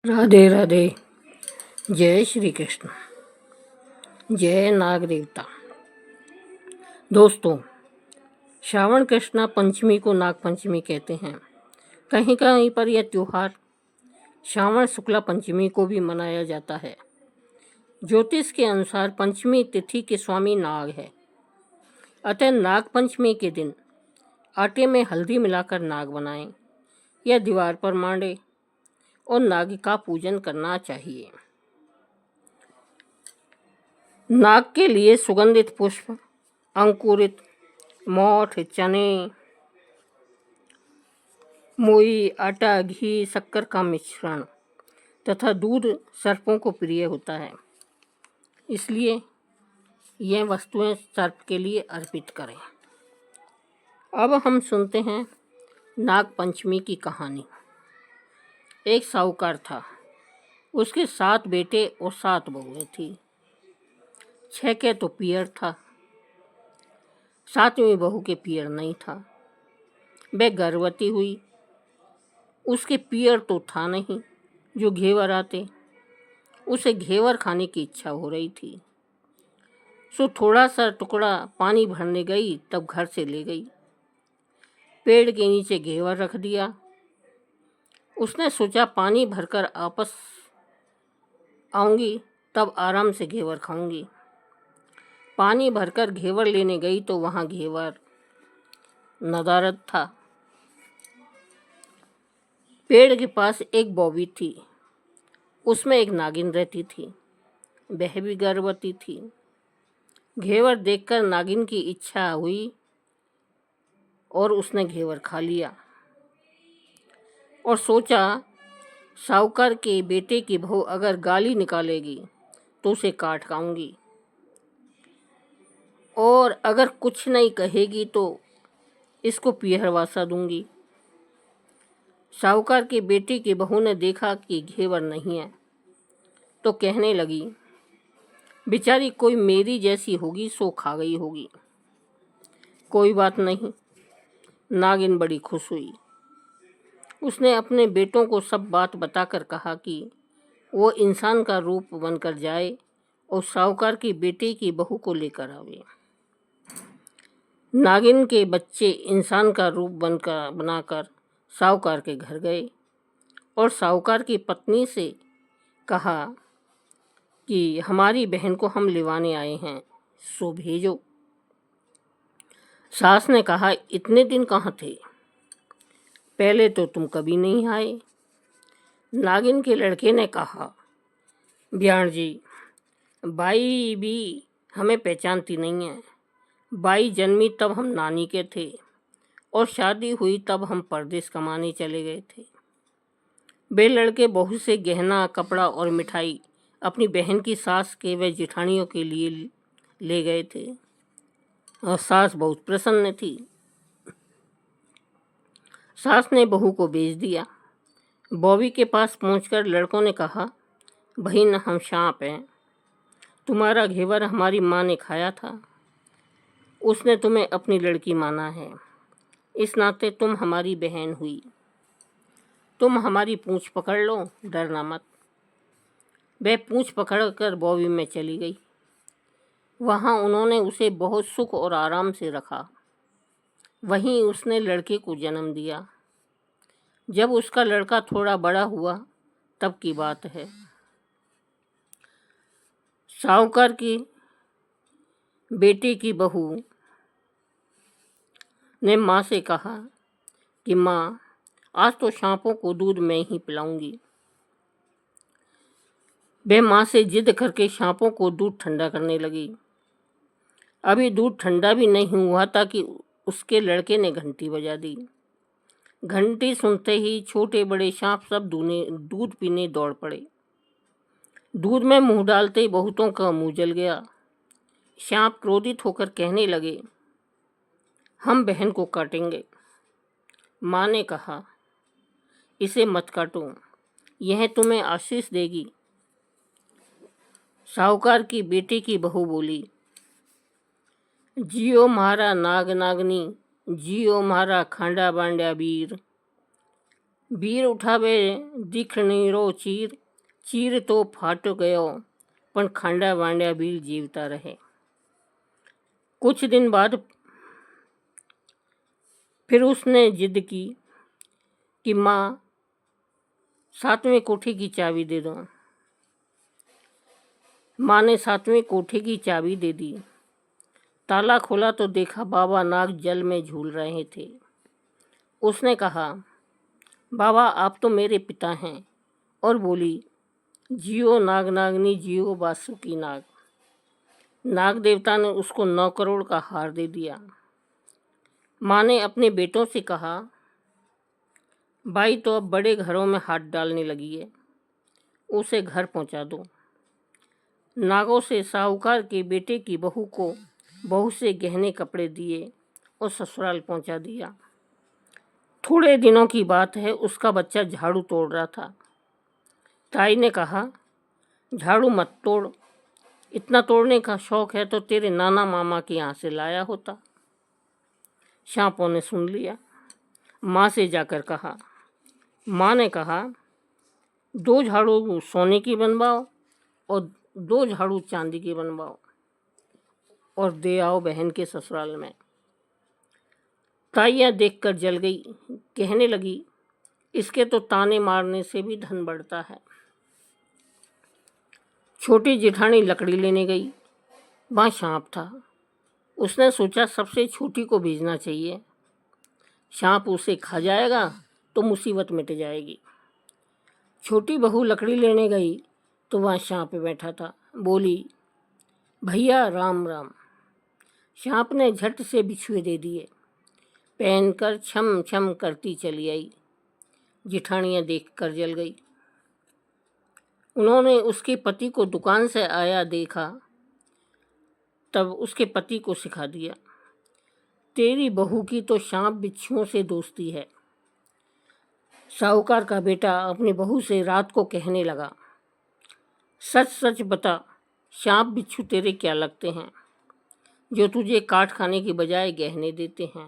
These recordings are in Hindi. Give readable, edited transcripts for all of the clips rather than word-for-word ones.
राधे राधे। जय श्री कृष्ण। जय नाग देवता। दोस्तों, श्रावण कृष्ण पंचमी को नाग पंचमी कहते हैं। कहीं कहीं पर यह त्योहार श्रावण शुक्ला पंचमी को भी मनाया जाता है। ज्योतिष के अनुसार पंचमी तिथि के स्वामी नाग है। अतः नाग पंचमी के दिन आटे में हल्दी मिलाकर नाग बनाएं या दीवार पर मांडे और नाग का पूजन करना चाहिए। नाग के लिए सुगंधित पुष्प, अंकुरित मोठ, चने, मोई, आटा, घी, शक्कर का मिश्रण तथा दूध सर्पों को प्रिय होता है। इसलिए यह वस्तुएं सर्प के लिए अर्पित करें। अब हम सुनते हैं नाग पंचमी की कहानी। एक साहूकार था। उसके 7 बेटे और 7 बहुएं थी। 6 के तो पियर था। 7वीं बहू के पियर नहीं था। वह गर्भवती हुई। उसके पियर तो था नहीं जो घेवर आते। उसे घेवर खाने की इच्छा हो रही थी। सो थोड़ा सा टुकड़ा पानी भरने गई, तब घर से ले गई। पेड़ के नीचे घेवर रख दिया। उसने सोचा पानी भरकर वापस आऊंगी, तब आराम से घेवर खाऊंगी। पानी भरकर घेवर लेने गई तो वहां घेवर नदारद था। पेड़ के पास एक बौबी थी। उसमें एक नागिन रहती थी। वह भी गर्भवती थी। घेवर देखकर नागिन की इच्छा हुई और उसने घेवर खा लिया और सोचा, साहूकार के बेटे की बहू अगर गाली निकालेगी तो उसे काट खाऊंगी, और अगर कुछ नहीं कहेगी तो इसको पीहरवासा दूंगी। साहूकार के बेटे की बहू ने देखा कि घेवर नहीं है तो कहने लगी, बेचारी कोई मेरी जैसी होगी, सो खा गई होगी। कोई बात नहीं। नागिन बड़ी खुश हुई। उसने अपने बेटों को सब बात बताकर कहा कि वो इंसान का रूप बनकर जाए और साहूकार की बेटे की बहू को लेकर आवे। नागिन के बच्चे इंसान का रूप बनाकर साहूकार के घर गए और साहूकार की पत्नी से कहा कि हमारी बहन को हम लिवाने आए हैं, सो भेजो। सास ने कहा, इतने दिन कहाँ थे? पहले तो तुम कभी नहीं आए। नागिन के लड़के ने कहा, ब्याण जी, बाई भी हमें पहचानती नहीं है। बाई जन्मी तब हम नानी के थे और शादी हुई तब हम परदेश कमाने चले गए थे। वे लड़के बहू से गहना, कपड़ा और मिठाई अपनी बहन की सास के व जेठानियों के लिए ले गए थे और सास बहुत प्रसन्न थी। सास ने बहू को भेज दिया। बॉबी के पास पहुंचकर लड़कों ने कहा, बहन, हम सांप हैं। तुम्हारा घेवर हमारी माँ ने खाया था। उसने तुम्हें अपनी लड़की माना है। इस नाते तुम हमारी बहन हुई। तुम हमारी पूंछ पकड़ लो, डरना मत। वह पूंछ पकड़कर बॉबी में चली गई। वहां उन्होंने उसे बहुत सुख और आराम से रखा। वहीं उसने लड़के को जन्म दिया। जब उसका लड़का थोड़ा बड़ा हुआ तब की बात है। साहूकार की बेटे की बहू ने माँ से कहा कि माँ, आज तो सांपों को दूध मैं ही पिलाऊंगी। वह माँ से जिद करके सांपों को दूध ठंडा करने लगी। अभी दूध ठंडा भी नहीं हुआ था कि उसके लड़के ने घंटी बजा दी। घंटी सुनते ही छोटे बड़े सांप सब दूध पीने दौड़ पड़े। दूध में मुंह डालते ही बहुतों का मुंह जल गया। सांप क्रोधित होकर कहने लगे, हम बहन को काटेंगे। माँ ने कहा, इसे मत काटो, यह तुम्हें आशीष देगी। साहूकार की बेटे की बहू बोली, जियो म्हारा नाग नागनी, जियो म्हारा खांडा बांड्या वीर। वीर उठावे दिखणीरो चीर, चीर तो फाट गयो पण खांडा वांड्या वीर जीवता रहे। कुछ दिन बाद फिर उसने जिद की कि माँ 7वें कोठे की चाबी दे दो। माँ ने 7वें कोठे की चाबी दे दी। ताला खोला तो देखा बाबा नाग जल में झूल रहे थे। उसने कहा, बाबा आप तो मेरे पिता हैं। और बोली, जियो नाग नागनी जियो बासुकी नाग। नाग देवता ने उसको 9 करोड़ का हार दे दिया। माँ ने अपने बेटों से कहा, बाई तो अब बड़े घरों में हाथ डालने लगी है, उसे घर पहुंचा दो। नागों से साहूकार के बेटे की बहू को बहू से गहने कपड़े दिए और ससुराल पहुंचा दिया। थोड़े दिनों की बात है, उसका बच्चा झाड़ू तोड़ रहा था। ताई ने कहा, झाड़ू मत तोड़, इतना तोड़ने का शौक है तो तेरे नाना मामा के यहाँ से लाया होता। शांपों ने सुन लिया। माँ से जाकर कहा। माँ ने कहा, 2 झाड़ू सोने की बनवाओ और 2 झाड़ू चांदी की बनवाओ और दे आओ बहन के ससुराल में। ताइयाँ देखकर जल गई, कहने लगी, इसके तो ताने मारने से भी धन बढ़ता है। छोटी जेठानी लकड़ी लेने गई, वहाँ सांप था। उसने सोचा सबसे छोटी को भेजना चाहिए, सांप उसे खा जाएगा तो मुसीबत मिट जाएगी। छोटी बहू लकड़ी लेने गई तो वहाँ सांप बैठा था। बोली, भैया राम राम। सांप ने झट से बिछुए दे दिए, पहनकर छम छम करती चली आई। जेठानियाँ देखकर जल गई। उन्होंने उसके पति को दुकान से आया देखा, तब उसके पति को सिखा दिया, तेरी बहू की तो सांप बिच्छुओं से दोस्ती है। साहूकार का बेटा अपनी बहू से रात को कहने लगा, सच सच बता, सांप बिच्छू तेरे क्या लगते हैं जो तुझे काट खाने की बजाय गहने देते हैं।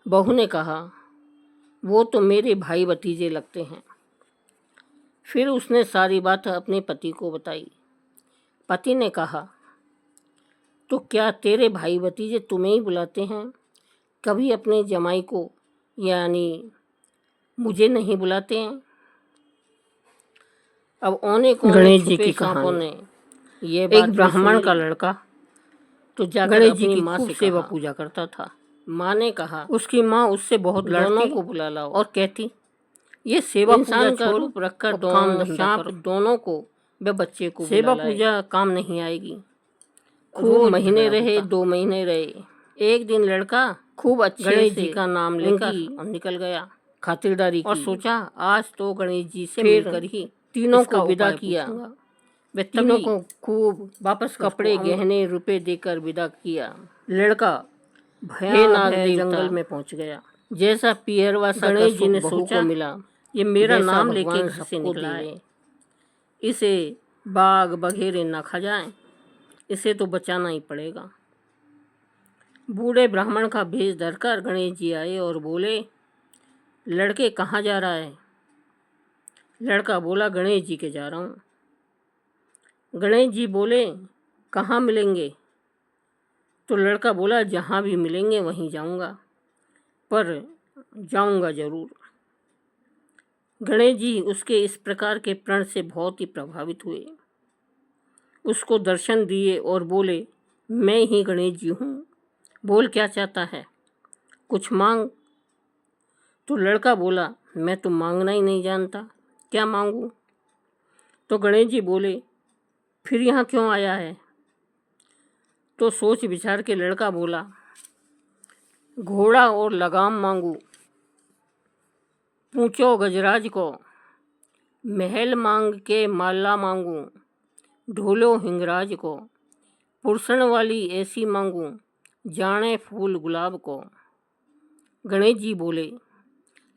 बहू ने कहा, वो तो मेरे भाई भतीजे लगते हैं। फिर उसने सारी बात अपने पति को बताई। पति ने कहा, तो क्या तेरे भाई भतीजे तुम्हें ही बुलाते हैं, कभी अपने जमाई को यानी मुझे नहीं बुलाते हैं। अब ओने को गणेश जी की सांपों ने ये बात, एक ब्राह्मण का लड़का तो जाकर अपनी माँ से सेवा पूजा करता था। माँ ने कहा, उसकी माँ उससे बहुत लड़ती, दोनों को बुला लाओ और कहती, ये सेवा पूजा का रूप रखकर दोनों सांप दोनों को व बच्चे को सेवा पूजा काम नहीं आएगी। खूब महीने रहे, 2 महीने रहे। एक दिन लड़का खूब अच्छे गणेश जी का नाम लेकर निकल गया खातिरदारी की, और सोचा आज तो गणेश जी से मिलकर ही तीनों को विदा किया। वे तीनों को खूब वापस कपड़े गहने रुपए देकर विदा किया। लड़का भयानक जंगल में पहुंच गया। जैसा पियरवा सा गणेश जी ने सोचा मिला, ये मेरा नाम लेके घर से निकला है, इसे बाघ बघेरे न खा जाएं, इसे तो बचाना ही पड़ेगा। बूढ़े ब्राह्मण का भेष धरकर गणेश जी आए और बोले, लड़के कहाँ जा रहा है। लड़का बोला, गणेश जी के जा रहा हूँ। गणेश जी बोले, कहाँ मिलेंगे। तो लड़का बोला, जहाँ भी मिलेंगे वहीं जाऊँगा, पर जाऊँगा ज़रूर। गणेश जी उसके इस प्रकार के प्रण से बहुत ही प्रभावित हुए, उसको दर्शन दिए और बोले, मैं ही गणेश जी हूँ, बोल क्या चाहता है, कुछ मांग। तो लड़का बोला, मैं तो मांगना ही नहीं जानता, क्या मांगूं। तो गणेश जी बोले, फिर यहाँ क्यों आया है। तो सोच विचार के लड़का बोला, घोड़ा और लगाम मांगू, पूछो गजराज को, महल मांग के माला मांगू, ढोलो हिंगराज को, पुरसण वाली ऐसी मांगू, जाने फूल गुलाब को। गणेश जी बोले,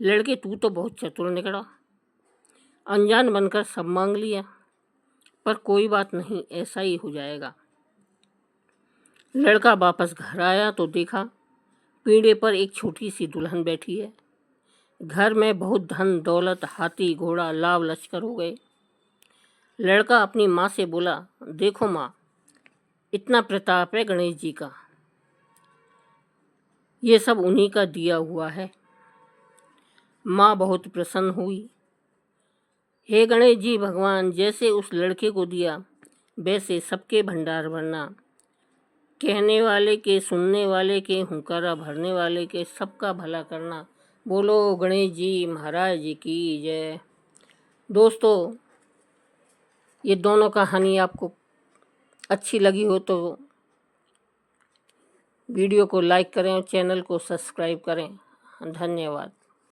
लड़के तू तो बहुत चतुर निकला, अनजान बनकर सब मांग लिया, पर कोई बात नहीं, ऐसा ही हो जाएगा। लड़का वापस घर आया तो देखा पीढ़े पर एक छोटी सी दुल्हन बैठी है। घर में बहुत धन दौलत, हाथी घोड़ा लाव लश्कर हो गए। लड़का अपनी माँ से बोला, देखो माँ, इतना प्रताप है गणेश जी का, ये सब उन्हीं का दिया हुआ है। माँ बहुत प्रसन्न हुई। हे गणेश जी भगवान, जैसे उस लड़के को दिया वैसे सबके भंडार भरना, कहने वाले के, सुनने वाले के, हुंकारा भरने वाले के, सबका भला करना। बोलो गणेश जी महाराज जी की जय। दोस्तों, ये दोनों कहानी आपको अच्छी लगी हो तो वीडियो को लाइक करें और चैनल को सब्सक्राइब करें। धन्यवाद।